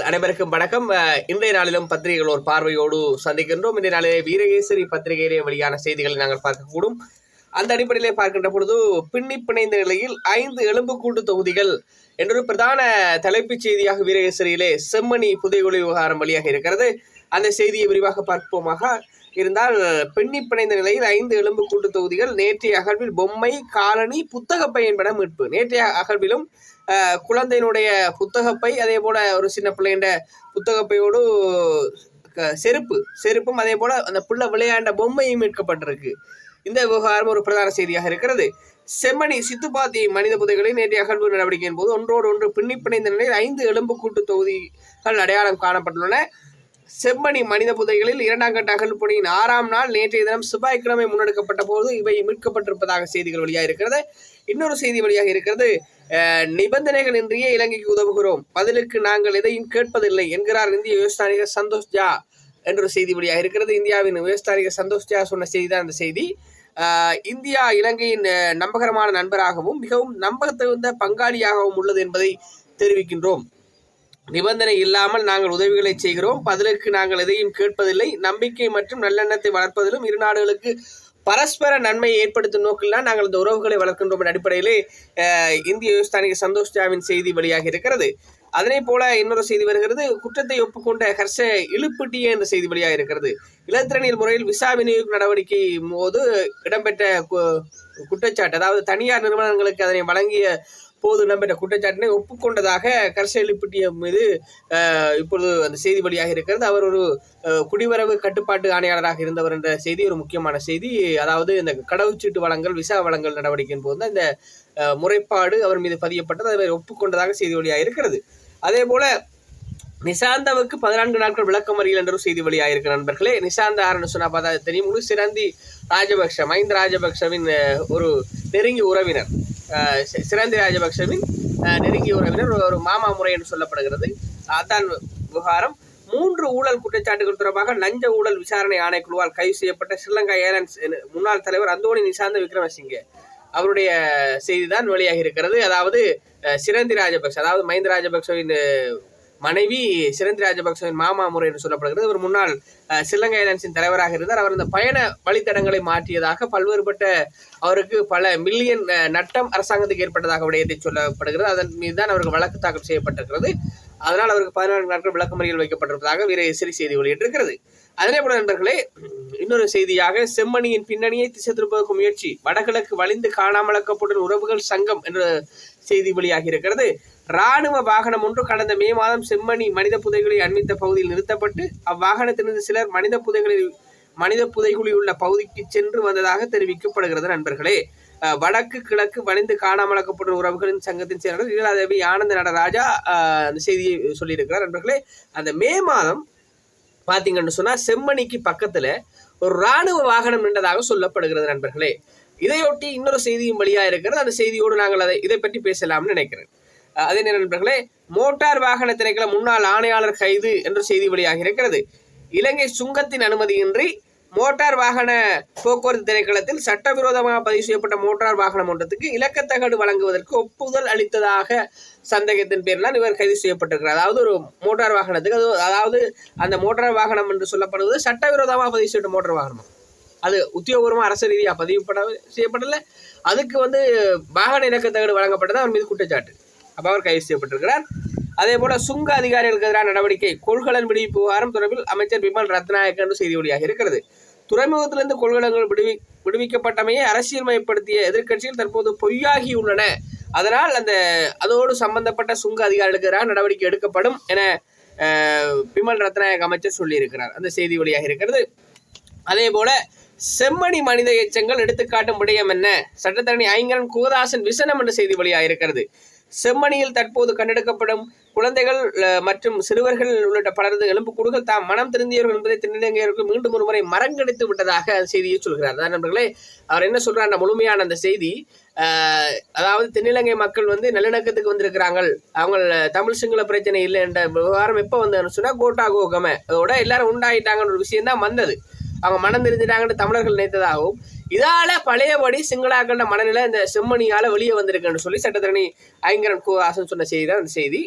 அனைவருக்கும் வணக்கம். இன்றைய நாளிலும் பத்திரிகைகள் ஒரு பார்வையோடு சந்திக்கின்றோம். இன்றைய நாளிலே வீரகேசரி பத்திரிகையிலே வெளியான செய்திகளை நாங்கள் பார்க்கக்கூடும். அந்த அடிப்படையிலே பார்க்கின்ற பொழுது பின்னி பிணைந்த நிலையில் 5 எலும்புக்கூட்டு தொகுதிகள் என்றொரு பிரதான தலைப்புச் செய்தியாக வீரகேசரியிலே செம்மணி புதைகுழி விவகாரம் வழியாக இருக்கிறது. அந்த செய்தியை விரிவாக பார்ப்போமாக இருந்தால், பின்னி பிணைந்த நிலையில் 5 எலும்புக்கூட்டு தொகுதிகள் நேற்றைய அகழ்வில் பொம்மை, காலணி, புத்தகப்பை என்பன மீட்பு. நேற்றைய அகழ்விலும் குழந்தையினுடைய புத்தகப்பை, அதே போல ஒரு சின்ன பிள்ளைண்ட புத்தகப்பையோடு செருப்பும் அதே போல அந்த பிள்ளை விளையாண்ட பொம்மையும் மீட்கப்பட்டிருக்கு. இந்த விவகாரம் ஒரு பிரதான செய்தியாக இருக்கிறது. செம்மணி சித்துப்பாத்தி மனித புதைகளில் நேற்றைய அகழ்வு நடவடிக்கையின் போது ஒன்றோடு ஒன்று பின்னி பிணைந்த நிலையில் 5 எலும்புக்கூட்டு தொகுதிகள் அடையாளம் காணப்பட்டுள்ளன. செம்மணி மனித புதைகளில் 2ஆம் கட்ட அகழ்வு பணியின் 6ஆம் நாள் நேற்றைய தினம் செவ்வாய்க்கிழமை முன்னெடுக்கப்பட்ட போது இவை மீட்கப்பட்டிருப்பதாக செய்திகள் வெளியாக இருக்கிறது. இன்னொரு செய்தி வெளியாக இருக்கிறது. நிபந்தனைகள் இன்றியே இலங்கைக்கு உதவுகிறோம், பதிலுக்கு நாங்கள் எதையும் கேட்பதில்லை என்கிறார் இந்திய உயர்ஸ்தானிகர் சந்தோஷ் ஜா என்ற செய்தி வெளியாக இருக்கிறது. இந்தியாவின் உயர்ஸ்தானிகர் சந்தோஷ் ஜா சொன்ன செய்தி தான் அந்த செய்தி. இந்தியா இலங்கையின் நம்பகரமான நண்பராகவும் மிகவும் நம்பகத்தகுந்த பங்காளியாகவும் உள்ளது என்பதை தெரிவிக்கின்றோம். நிபந்தனை இல்லாமல் நாங்கள் உதவிகளை செய்கிறோம், பதிலுக்கு நாங்கள் எதையும் கேட்பதில்லை. நம்பிக்கை மற்றும் நல்லெண்ணத்தை வளர்ப்பதிலும் இரு நாடுகளுக்கு பரஸ்பர நன்மையை ஏற்படுத்தும் நோக்கில்தான் நாங்கள் இந்த உறவுகளை வளர்க்கின்றோம் என்ற அடிப்படையிலே இந்திய உயர்ஸ்தானிகர் சந்தோஷ் ஜாவின் செய்தி வெளியாக இருக்கிறது. அதனை போல இன்னொரு செய்தி வருகிறது. குற்றத்தை ஒப்புக்கொண்ட ஹர்ஷ இழுப்பிட்டிய என்ற செய்தி வெளியாக இருக்கிறது. இலத்திரனியல் முறையில் விசா விநியோக நடவடிக்கை போது இடம்பெற்ற குற்றச்சாட்டு, அதாவது தனியார் நிறுவனங்களுக்கு அதனை வழங்கிய போது இடம்பெற்ற குற்றச்சாட்டினை ஒப்புக்கொண்டதாக ஹர்ஷ இழுப்பிட்டிய மீது இப்பொழுது அந்த செய்தி வெளியாக இருக்கிறது. அவர் ஒரு குடிவரவு கட்டுப்பாட்டு ஆணையாளராக இருந்தவர் என்ற செய்தி ஒரு முக்கியமான செய்தி. அதாவது இந்த கடவுச்சீட்டு வழங்கல், விசா வழங்கல் நடவடிக்கையின் போது இந்த முறைப்பாடு அவர் மீது பதியப்பட்டது, அதை ஒப்புக்கொண்டதாக செய்தி வெளியாக இருக்கிறது. அதே போல நிசாந்தாவுக்கு 14 நாட்கள் விளக்கமறியல் என்ற செய்தி வெளியாக இருக்கிற நண்பர்களே. நிசாந்த ஆரன்னு சொன்னா பார்த்தா தெரியும், சிரந்தி ராஜபக்ஷ, மஹிந்த ராஜபக்ஷவின் ஒரு நெருங்கிய உறவினர், சிரந்தி ராஜபக்ஷவின் நெருங்கிய உறவினர், ஒரு மாமா முறை என்று சொல்லப்படுகிறது. அதான் விவகாரம். 3 ஊழல் குற்றச்சாட்டுகள் தொடர்பாக லஞ்ச ஊழல் விசாரணை ஆணைக்குழுவால் கைது செய்யப்பட்ட ஸ்ரீலங்கா ஏர்லைன்ஸ் முன்னாள் தலைவர் அந்தோணி நிசாந்த விக்ரமசிங்கே அவருடைய செய்தி தான் வெளியாக இருக்கிறது. அதாவது சிரந்தி ராஜபக்ஷ, அதாவது மஹிந்த ராஜபக்ஷவின் மனைவி சிரந்தி ராஜபக்சவின் மாமா முறை என்று சொல்லப்படுகிறது. அவர் முன்னாள் ஸ்ரீலங்கா ஏர்லைன்ஸின் தலைவராக இருந்தார். அவர் இந்த பயண வழித்தடங்களை மாற்றியதாக பல்வேறுபட்ட அவருக்கு பல மில்லியன் நட்டம் அரசாங்கத்துக்கு ஏற்பட்டதாக விடயத்தை சொல்லப்படுகிறது. அதன் மீது தான் அவருக்கு வழக்கு தாக்கல் செய்யப்பட்டிருக்கிறது. அதனால் அவருக்கு 14 நாட்கள் விளக்கமறியல் வைக்கப்பட்டிருப்பதாக வீரகேசரி செய்தி வெளியிட்டிருக்கிறது. அதே போல நண்பர்களே, இன்னொரு செய்தியாக செம்மணியின் பின்னணியை திசை திருப்பதற்கு முயற்சி, வடகிழக்கு வலிந்து காணாமலாக்கப்பட்ட உறவுகள் சங்கம் என்ற செய்தி வெளியாகி இருக்கிறது. இராணுவ வாகனம் ஒன்று கடந்த மே மாதம் செம்மணி மனித புதைகளை அண்மித்த பகுதியில் நிறுத்தப்பட்டு அவ்வாகனத்திலிருந்து சிலர் மனித புதைகுழி உள்ள பகுதிக்கு சென்று வந்ததாக தெரிவிக்கப்படுகிறது. நண்பர்களே, வடக்கு கிழக்கு வலிந்து காணாமலாக்கப்பட்ட உறவுகளின் சங்கத்தின் செயலாளர் லீலாதேவி ஆனந்த நடராஜா அந்த செய்தியை சொல்லியிருக்கிறார். நண்பர்களே, அந்த மே மாதம் பார்த்தீங்கன்னு சொன்னா செம்மணிக்கு பக்கத்துல ஒரு இராணுவ வாகனம் நின்றதாக சொல்லப்படுகிறது. நண்பர்களே, இதையொட்டி இன்னொரு செய்தியும் வழியா இருக்கிறது. அந்த செய்தியோடு நாங்கள் இதை பற்றி பேசலாம்னு நினைக்கிறேன். அதே நேரம் நண்பர்களே, மோட்டார் வாகன திணைக்கள முன்னாள் ஆணையாளர் கைது என்ற செய்தி வெளியாக இருக்கிறது. இலங்கை சுங்கத்தின் அனுமதியின்றி மோட்டார் வாகன போக்குவரத்து திணைக்களத்தில் சட்டவிரோதமாக பதிவு செய்யப்பட்ட மோட்டார் வாகனம் ஒன்றத்துக்கு இலக்கத்தகடு வழங்குவதற்கு ஒப்புதல் அளித்ததாக சந்தேகத்தின் பேரில் இவர் கைது செய்யப்பட்டிருக்கிறார். அதாவது ஒரு மோட்டார் வாகனத்துக்கு, அதாவது அந்த மோட்டார் வாகனம் என்று சொல்லப்படுவது சட்டவிரோதமாக பதிவு செய்யப்பட்ட மோட்டார் வாகனம், அது உத்தியோகபூர்வமாக அரசு ரீதியாக செய்யப்படல, அதுக்கு வாகன இலக்கத்தகடு வழங்கப்பட்டது அவர் மீது குற்றச்சாட்டு. அப்போ அவர் கைது செய்யப்பட்டிருக்கிறார். அதே போல சுங்க அதிகாரிகளுக்கு எதிரான நடவடிக்கை, கொள்கலன் விடுவிப்பு விவகாரம் தொடர்பில் அமைச்சர் விமல் ரத்நாயக்க என்று செய்தி வெளியாக இருக்கிறது. துறைமுகத்திலிருந்து கொள்கலன்கள் விடுவிக்கப்பட்டமையை அரசியல் மயப்படுத்திய எதிர்க்கட்சிகள் தற்போது பொய்யாகியுள்ளன, அதனால் அதோடு சம்பந்தப்பட்ட சுங்க அதிகாரிகளுக்கு எதிராக நடவடிக்கை எடுக்கப்படும் என விமல் ரத்நாயக்க அமைச்சர் சொல்லியிருக்கிறார். அந்த செய்தி வெளியாக இருக்கிறது. அதே போல செம்மணி மனித எச்சங்கள் எடுத்துக்காட்டும் விடயம் என்ன, சட்டத்தரணி ஐங்கரன் குகதாசன் விசனம் என்ற செய்தி வெளியாக இருக்கிறது. செம்மணியில் தற்போது கண்டெடுக்கப்படும் குழந்தைகள் மற்றும் சிறுவர்கள் உள்ளிட்ட பலரது எலும்புக்கூடுகள் தாம் மனம் திருந்தியவர்கள் என்பதை தென்னிலங்கையர்கள் மீண்டும் ஒரு முறை மறங்கடித்து விட்டதாக அந்த செய்தியை சொல்கிறார். நண்பர்களே, அவர் என்ன சொல்றார், அதனுடைய செய்தி, அதாவது தென்னிலங்கை மக்கள் நல்லிணக்கத்துக்கு வந்திருக்கிறாங்க, அவங்க தமிழ் சிங்கள பிரச்சனை இல்லை என்ற விவகாரம் எப்போ வந்ததுன்னு சொன்னா கோட்டா கோகம அதோட எல்லாரும் உண்டாயிட்டாங்கன்ற ஒரு விஷயம் தான் வந்தது. அவங்க மனம் தெரிஞ்சிட்டாங்கன்னு தமிழர்கள் நினைத்ததாகவும், இதால பழையபடி சிங்களாக்கண்ட மனநிலை இந்த செம்மணியால வெளியே வந்திருக்குன்னு சொல்லி சட்டத்தரணி ஐங்கரன் குகதாசன் சொன்ன செய்தி தான் அந்த செய்தி.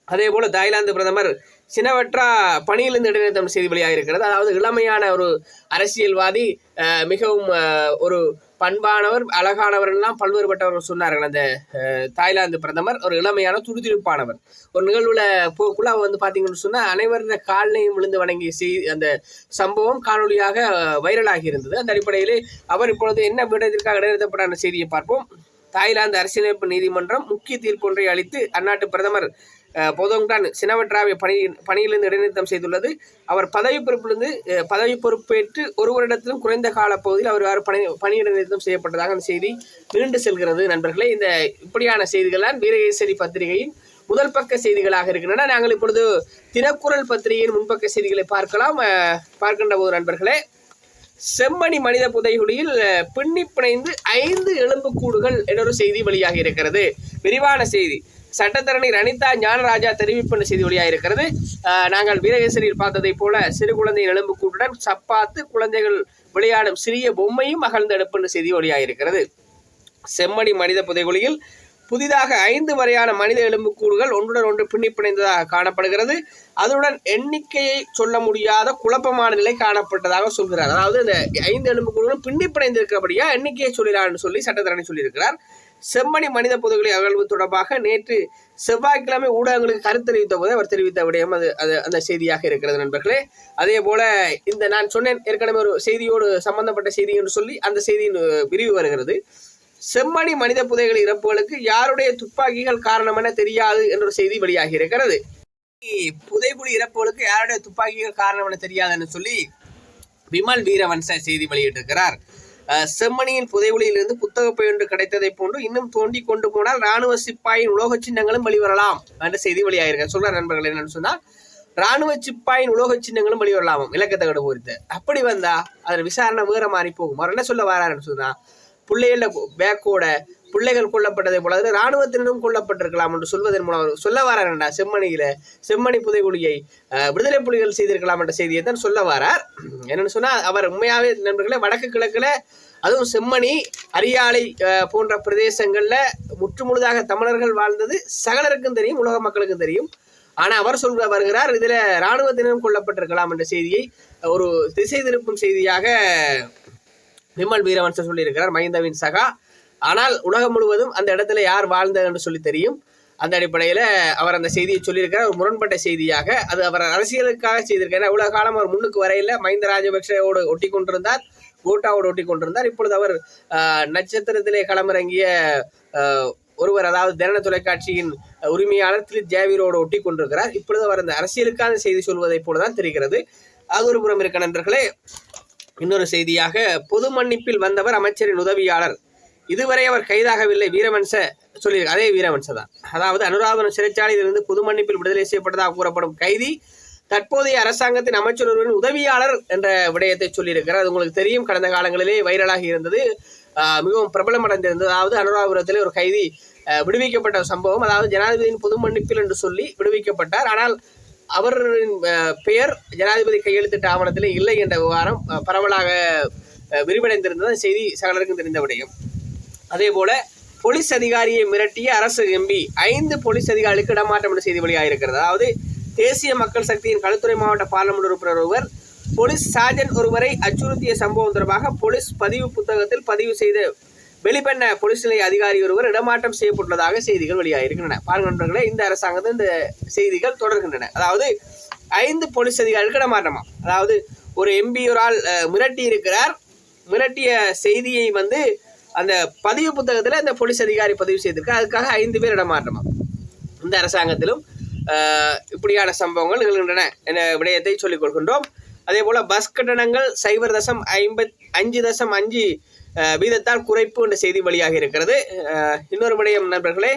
அதே போல தாய்லாந்து பிரதமர் சினவற்றா பணியிலிருந்து இடைநிறுத்தம் செய்தி வெளியாக இருக்கிறது. அதாவது இளமையான ஒரு அரசியல்வாதி, மிகவும் ஒரு பண்பானவர், அழகானவர் எல்லாம் பல்வேறுபட்டவர் சொன்னார்கள். அந்த தாய்லாந்து பிரதமர் ஒரு இளமையான துடிதுடிப்பானவர். ஒரு நிகழ்வுல போக்குள்ள வந்து பாத்தீங்கன்னு சொன்னா அனைவருடைய காலையும் விழுந்து வணங்கிய அந்த சம்பவம் காணொலியாக வைரலாகி இருந்தது. அந்த அடிப்படையிலே அவர் இப்பொழுது என்ன விடத்திற்காக இடைநிறுத்தப்பட்ட செய்தியை பார்ப்போம். தாய்லாந்து அரசியலமைப்பு நீதிமன்றம் முக்கிய தீர்ப்பு ஒன்றை அளித்து அந்நாட்டு பிரதமர் பொதோங்டான் சினவற்றாவை பணியிலிருந்து இடைநிறுத்தம் செய்துள்ளது. அவர் பதவி பொறுப்பேற்று ஒரு வருடத்திலும் குறைந்த கால பகுதியில் அவர் பணி இடைநிறுத்தம் செய்யப்பட்டதாக அந்த செய்தி நீண்டு செல்கிறது. நண்பர்களே, இந்த இப்படியான செய்திகள் தான் வீரகேசரி பத்திரிகையின் முதல் பக்க செய்திகளாக இருக்கின்றன. நாங்கள் இப்பொழுது தினக்குரல் பத்திரிகையின் முன்பக்க செய்திகளை பார்க்கின்ற போது நண்பர்களே, செம்மணி மனித புதைகுழியில் பின்னி பிணைந்து 5 எலும்புக்கூடுகள் என்றொரு செய்தி வெளியாக இருக்கிறது. விரிவான செய்தி. சட்டத்தரணி ரணிதா ஞானராஜா தெரிவிப்பு செய்தி வெளியாக இருக்கிறது. நாங்கள் வீரகேசரியில் பார்த்ததை போல சிறு குழந்தையின் எலும்புக்கூட்டுடன் சப்பாத்து, குழந்தைகள் விளையாடும் சிறிய பொம்மையும் அகழ்ந்தெடுப்பு செய்தி வெளியாக இருக்கிறது. செம்மணி மனித புதைகுழியில் புதிதாக 5 வரையான மனித எலும்புக்கூடுகள் ஒன்றுடன் ஒன்று பின்னி பிணைந்ததாக காணப்படுகிறது. அதனுடன் எண்ணிக்கையை சொல்ல முடியாத குழப்பமான நிலை காணப்பட்டதாக சொல்கிறார். அதாவது இந்த 5 எலும்புக்கூடுகளும் பின்னி பிணைந்திருக்கிறபடியா எண்ணிக்கையை சொல்லலாம்னு சொல்லி சட்டத்தரணி சொல்லியிருக்கிறார். செம்மணி மனித புதைகுழி அகழ்வு தொடர்பாக நேற்று செவ்வாய்க்கிழமை ஊடகங்களுக்கு கருத்து தெரிவித்த போது அவர் தெரிவித்த விடயம் அது அந்த செய்தியாக இருக்கிறது நண்பர்களே. அதே போல இந்த நான் சொன்னேன் ஏற்கனவே ஒரு செய்தியோடு சம்பந்தப்பட்ட செய்தி என்று சொல்லி அந்த செய்தியின் விரிவு வருகிறது. செம்மணி மனித புதைகுழி இறப்புகளுக்கு யாருடைய துப்பாக்கிகள் காரணம் என தெரியாது என்ற செய்தி வெளியாகி இருக்கிறது. புதைகுழி இறப்புகளுக்கு யாருடைய துப்பாக்கிகள் காரணம் என தெரியாதுன்னு சொல்லி விமல் வீரவன்ச செய்தி வெளியிட்டிருக்கிறார். செம்மணியின் புதைகுழியிலிருந்து புத்தகப்பை ஒன்று கிடைத்ததை போன்று இன்னும் தோண்டி கொண்டு போனால் ராணுவ சிப்பாயின் உலோக சின்னங்களும் வெளிவரலாம் என்ற செய்தி வெளியாகிருக்க சொல்ற நண்பர்கள் என்னன்னு சொன்னா, ராணுவ சிப்பாயின் உலோக சின்னங்களும் வெளிவரலாமும் இலக்கத்தகடு குறித்து. அப்படி வந்தா அதில் விசாரணை வேற மாதிரி போகும். அவர் என்ன சொல்ல வராருன்னு சொன்னா, பிள்ளைகள பேக்கோட பிள்ளைகள் கொல்லப்பட்டதை போல இராணுவத்தினரும் கொல்லப்பட்டிருக்கலாம் என்று சொல்வதன் மூலம் சொல்ல வராருண்டா செம்மணி புதைகுழியை விடுதலை புலிகள் செய்திருக்கலாம் என்ற செய்தியை தான் சொல்ல வரார். என்னன்னு சொன்னா, அவர் உண்மையாவே நண்பர்களே வடக்கு கிழக்குல அதுவும் செம்மணி, அரியாலை போன்ற பிரதேசங்கள்ல முற்றுமுழுதாக தமிழர்கள் வாழ்ந்தது சகலருக்கும் தெரியும், உலக மக்களுக்கும் தெரியும். ஆனா அவர் வருகிறார் இதுல இராணுவத்தினரும் கொல்லப்பட்டிருக்கலாம் என்ற செய்தியை ஒரு திசை திருப்பும் செய்தியாக விமல் வீரவன்ச சொல்லியிருக்கிறார், மஹிந்தவின் சகா. ஆனால் உலகம் முழுவதும் அந்த இடத்துல யார் வாழ்ந்தது என்று சொல்லி தெரியும். அந்த அடிப்படையில் அவர் அந்த செய்தியை சொல்லியிருக்கிறார். ஒரு முரண்பட்ட செய்தியாக அது அவர் அரசியலுக்காக செய்திருக்கார். உலக காலம் அவர் முன்னுக்கு வரையில் மஹிந்த ராஜபக்சேவோடு ஒட்டி கொண்டிருந்தார், கோட்டாவோடு ஒட்டி கொண்டிருந்தார். இப்பொழுது அவர் நட்சத்திரத்திலே களமிறங்கிய ஒருவர், அதாவது தின தொலைக்காட்சியின் உரிமையாளர் திலித் ஜாவீரோடு ஒட்டி கொண்டிருக்கிறார். இப்பொழுது அவர் அந்த அரசியலுக்கான செய்தி சொல்வதை போலதான் தெரிகிறது. அது ஒரு புறம் இருக்க நண்பர்களே. இன்னொரு செய்தியாக, பொது மன்னிப்பில் வந்தவர் அமைச்சரின் உதவியாளர், இதுவரை அவர் கைதாகவில்லை. வீரவன்ச சொல்லி அதே வீரவன்ச தான். அதாவது அனுராதபுரம் சிறைச்சாலையில் இருந்து பொது மன்னிப்பில் விடுதலை செய்யப்பட்டதாக கூறப்படும் கைதி தற்போதைய அரசாங்கத்தின் அமைச்சர் ஒருவரின் உதவியாளர் என்ற விடயத்தை சொல்லியிருக்கிறார். அது உங்களுக்கு தெரியும், கடந்த காலங்களிலே வைரலாகி இருந்தது, மிகவும் பிரபலம் அடைந்திருந்தது. அதாவது அனுராதபுரத்திலே ஒரு கைதி விடுவிக்கப்பட்ட சம்பவம். அதாவது ஜனாதிபதியின் பொது மன்னிப்பில் என்று சொல்லி விடுவிக்கப்பட்டார். ஆனால் அவரின் பெயர் ஜனாதிபதி கையெழுத்திட்ட ஆவணத்திலே இல்லை என்ற விவகாரம் பரவலாக விரிவடைந்திருந்தது. செய்தி சகலருக்கும் தெரிந்த விடயம். அதே போல போலீஸ் அதிகாரியை மிரட்டிய அரசு எம்பி 5 போலீஸ் அதிகாரிகளுக்கு இடமாற்றம் என்ற செய்தி வெளியாக இருக்கிறது. அதாவது தேசிய மக்கள் சக்தியின் களுத்துறை மாவட்ட பார்லமெண்ட் உறுப்பினர் ஒருவர் போலீஸ் சார்ஜென்ட் ஒருவரை அச்சுறுத்திய சம்பவம் தொடர்பாக போலீஸ் பதிவு புத்தகத்தில் பதிவு செய்த வெளிப்பண்ண போலீஸ் நிலைய அதிகாரி ஒருவர் இடமாற்றம் செய்யப்பட்டுள்ளதாக செய்திகள் வெளியாக இருக்கின்றன. பாருங்க நண்பர்களே, இந்த அரசாங்கத்தில் இந்த செய்திகள் தொடர்கின்றன. அதாவது 5 போலீஸ் அதிகாரிகளுக்கு இடமாற்றமா. அதாவது ஒரு எம்பி ஒரு ஆள் மிரட்டி இருக்கிறார். மிரட்டிய செய்தியை வந்து அந்த பதிவு புத்தகத்தில் அந்த போலீஸ் அதிகாரி பதிவு செய்திருக்கார். அதுக்காக 5 பேர் இடமாற்றமா. இந்த அரசாங்கத்திலும் இப்படியான சம்பவங்கள் நிகழ்கின்றன என்ற விடயத்தை சொல்லிக் கொள்கின்றோம். அதே போல பஸ் கட்டணங்கள் 0.55 வீதத்தால் குறைப்பு என்ற செய்தி வெளியாக இருக்கிறது. இன்னொரு விடயம் நண்பர்களே,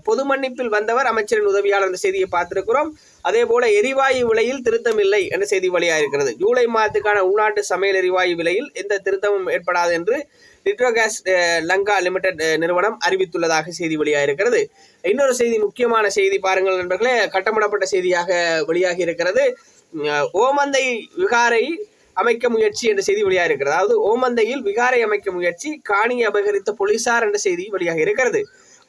பொது மன்னிப்பில் வந்தவர் அமைச்சரின் உதவியாளர் என்ற செய்தியை பார்த்திருக்கிறோம். அதே போல எரிவாயு விலையில் திருத்தம் இல்லை என்ற செய்தி வெளியாக இருக்கிறது. ஜூலை மாதத்துக்கான உள்நாட்டு சமையல் எரிவாயு விலையில் எந்த திருத்தமும் ஏற்படாது என்று லிட்ரோகேஸ் லங்கா லிமிடெட் நிறுவனம் அறிவித்துள்ளதாக செய்தி வெளியாக இருக்கிறது. இன்னொரு செய்தி, முக்கியமான செய்தி பாருங்கள் நண்பர்களே, கட்டமிடப்பட்ட செய்தியாக வெளியாகி இருக்கிறது. ஓமந்தை விகாரை அமைக்க முயற்சி என்ற செய்தி வெளியாக இருக்கிறது. அதாவது ஓமந்தையில் விகாரை அமைக்க முயற்சி, காணியை அபகரித்த போலீசார் என்ற செய்தி வெளியாக இருக்கிறது.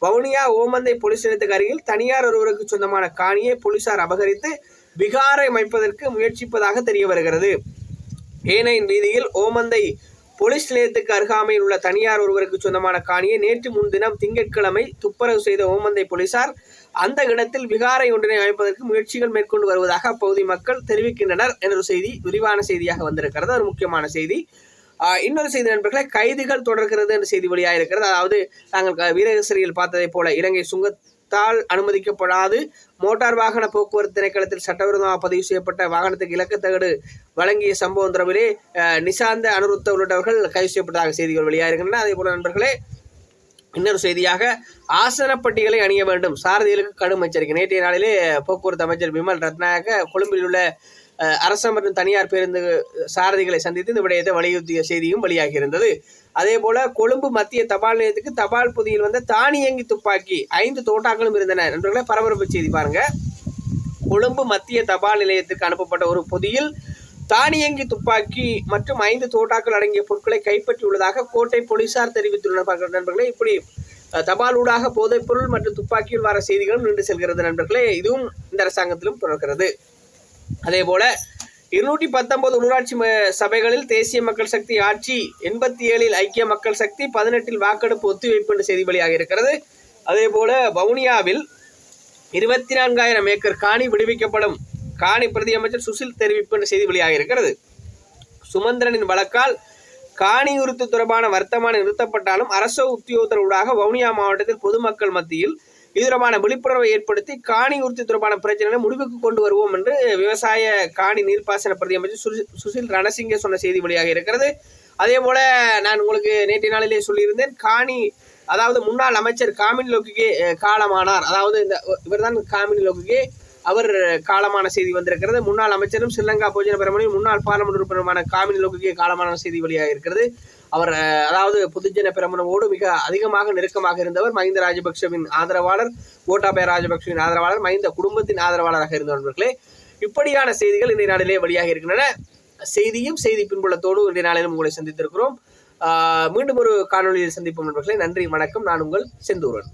வவுனியா ஓமந்தை போலீஸ் நிலையத்துக்கு அருகில் தனியார் ஒருவருக்கு சொந்தமான காணியை போலீசார் அபகரித்து விகாரை அமைப்பதற்கு முயற்சிப்பதாக தெரிய வருகிறது. ஏனையின் வீதியில் ஓமந்தை போலீஸ் நிலையத்துக்கு அருகாமையில் உள்ள தனியார் ஒருவருக்கு சொந்தமான காணியை நேற்று முன்தினம் திங்கட்கிழமை துப்புரவு செய்த ஓமந்தை போலீசார் அந்த இடத்தில் விகாரை ஒன்றினை அமைப்பதற்கு முயற்சிகள் மேற்கொண்டு வருவதாக அப்பகுதி மக்கள் தெரிவிக்கின்றனர் என்ற செய்தி விரிவான செய்தியாக வந்திருக்கிறது. ஒரு முக்கியமான செய்தி. இன்னொரு செய்தி நண்பர்களை, கைதுகள் தொடர்கிறது என்ற செய்தி வெளியாக இருக்கிறது. அதாவது நாங்கள் வீரகேசரியில் பார்த்ததை போல இலங்கை சுங்கத்தால் அனுமதிக்கப்படாது மோட்டார் வாகன போக்குவரத்து திணைக்களத்தில் சட்டவிரோதமாக பதிவு செய்யப்பட்ட வாகனத்துக்கு இலக்கத்தகடு வழங்கிய சம்பவம் தொடர்பிலே நிசாந்த அனுருத்த உள்ளிட்டவர்கள் கைது செய்யப்பட்டதாக செய்திகள் வெளியாக இருக்கின்றன. அதே போல நண்பர்களே, இன்னொரு செய்தியாக ஆசனப்பட்டிகளை அணிய வேண்டும், சாரதிகளுக்கு கடும் எச்சரிக்கை. நேற்றைய நாளிலே போக்குவரத்து அமைச்சர் விமல் ரத்நாயக்க கொழும்பில் உள்ள அரசு மற்றும் தனியார் பேருந்து சாரதிகளை சந்தித்து இந்த விடயத்தை வலியுறுத்திய செய்தியும் வெளியாகி இருந்தது. அதே போல கொழும்பு மத்திய தபால் நிலையத்துக்கு தபால் பொதியில் வந்த தானியங்கி துப்பாக்கி 5 தோட்டாக்களும் இருந்தன. நண்பர்களே, பரபரப்பு செய்தி பாருங்க. கொழும்பு மத்திய தபால் நிலையத்துக்கு அனுப்பப்பட்ட ஒரு பொதியில் தானியங்கி துப்பாக்கி மற்றும் 5 தோட்டாக்கள் அடங்கிய பொருட்களை கைப்பற்றியுள்ளதாக கோட்டை போலீசார் தெரிவித்துள்ளனர். நண்பர்களே, இப்படி தபால் ஊடாக போதைப் பொருள் மற்றும் துப்பாக்கியில் வர செய்திகளும் நின்று செல்கிறது. நண்பர்களே, இதுவும் இந்த அரசாங்கத்திலும் தொடர்கிறது. அதே போல 219 உள்ளாட்சி சபைகளில் தேசிய மக்கள் சக்தி ஆட்சி, 87 ஐக்கிய மக்கள் சக்தி, 18 வாக்கெடுப்பு ஒத்திவைப்பு என்ற செய்தி வெளியாக இருக்கிறது. அதே போல வவுனியாவில் 24,000 ஏக்கர் காணி விடுவிக்கப்படும், காணி பிரதி அமைச்சர் சுசில் தெரிவிப்பு என்ற செய்தி வெளியாக இருக்கிறது. சுமந்திரனின் வழக்கால் காணி உறுத்து தொடர்பான வர்த்தமானம் நிறுத்தப்பட்டாலும் அரசு உத்தியோகத்தர்களாக வவுனியா மாவட்டத்தில் பொதுமக்கள் மத்தியில் இது தொடர்பான விழிப்புணர்வை ஏற்படுத்தி காணி உறுதி தொடர்பான பிரச்சனைகளை முடிவுக்கு கொண்டு வருவோம் என்று விவசாய காணி நீர்ப்பாசன பிரதி அமைச்சர் சுசில் ரணசிங்க சொன்ன செய்தி வெளியாக இருக்கிறது. அதே போல நான் உங்களுக்கு நேற்றைய நாளிலே சொல்லியிருந்தேன், காணி அதாவது முன்னாள் அமைச்சர் காமினி லோக்கிகே காலமானார். அதாவது இவர்தான் காமினி லோக்கிகே, அவர் காலமான செய்தி வந்திருக்கிறது. முன்னாள் அமைச்சரும் ஸ்ரீலங்கா பொதுஜன பெரமுனையும் முன்னாள் பார்லமெண்ட் உறுப்பினருமான காமினி லோக்கிகே காலமான செய்தி வெளியாக இருக்கிறது. அவர் அதாவது பொதுஜன பெரமுனவோடு மிக அதிகமாக நெருக்கமாக இருந்தவர். மஹிந்த ராஜபக்சவின் ஆதரவாளர், கோட்டாபய ராஜபக்சவின் ஆதரவாளர், மஹிந்த குடும்பத்தின் ஆதரவாளராக இருந்தவர்களே. இப்படியான செய்திகள் இன்றைய நாளிலே வெளியாக இருக்கின்றன. செய்தியும் செய்தி பின்புலத்தோடு இன்றைய நாளிலும் உங்களை சந்தித்திருக்கிறோம். மீண்டும் ஒரு காணொலியில் சந்திப்போம் நண்பர்களே. நன்றி, வணக்கம். நான் உங்கள் செந்தூரன்.